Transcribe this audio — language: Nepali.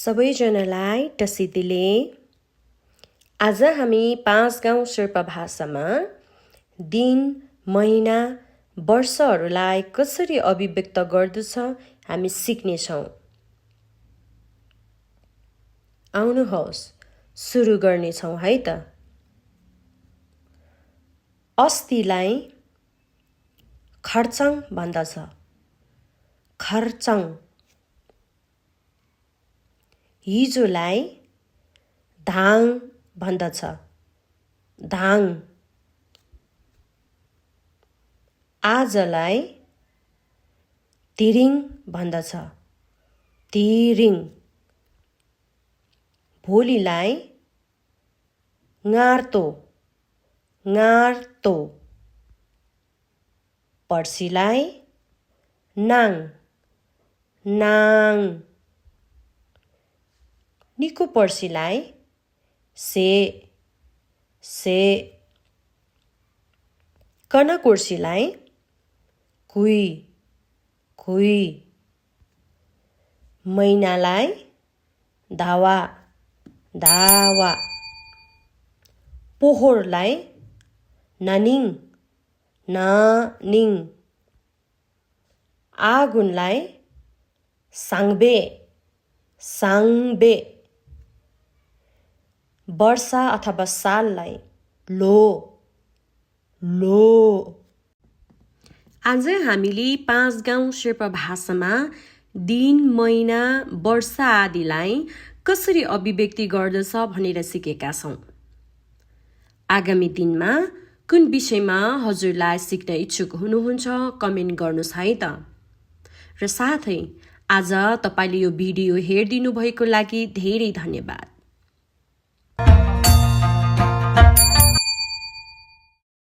सबैजनालाई टसिदिले। आज हामी 5 गाउँ शेर्पा भाषामा दिन, महिना, वर्षहरूलाई कसरी अभिव्यक्त गर्दछ हामी सिक्नेछौँ। आउनुहोस् सुरु गर्नेछौँ है त। अस्तिलाई खर्चङ भन्दछ। खर्चङ। हिजोलाई धाङ भन्दछ। धाङ। आजलाई तिरिङ भन्दछ। तिरिङ। भोलिलाई ङार्तो। ङार्तो। पर्सिलाई नाङ। नाङ। निको पर्सिलाई से। से। कनकोर्सीलाई कुई। कुई। महिनालाई धावा। धावा। पोहोरलाई ननिङ। ननिङ। आगुनलाई साङ्बे। साङ्बे। वर्षा अथवा साललाई लो। लो। आज हामीले 5 गाउँ शेर्पा भाषामा दिन, महिना, वर्षा आदिलाई कसरी अभिव्यक्ति गर्दछ भनेर सिकेका छौँ। आगामी दिनमा कुन विषयमा हजुरलाई सिक्न इच्छुक हुनुहुन्छ कमेन्ट गर्नुहोस् है त। र साथै आज तपाईले यो भिडियो हेरिदिनु भएको लागि धेरै धन्यवाद।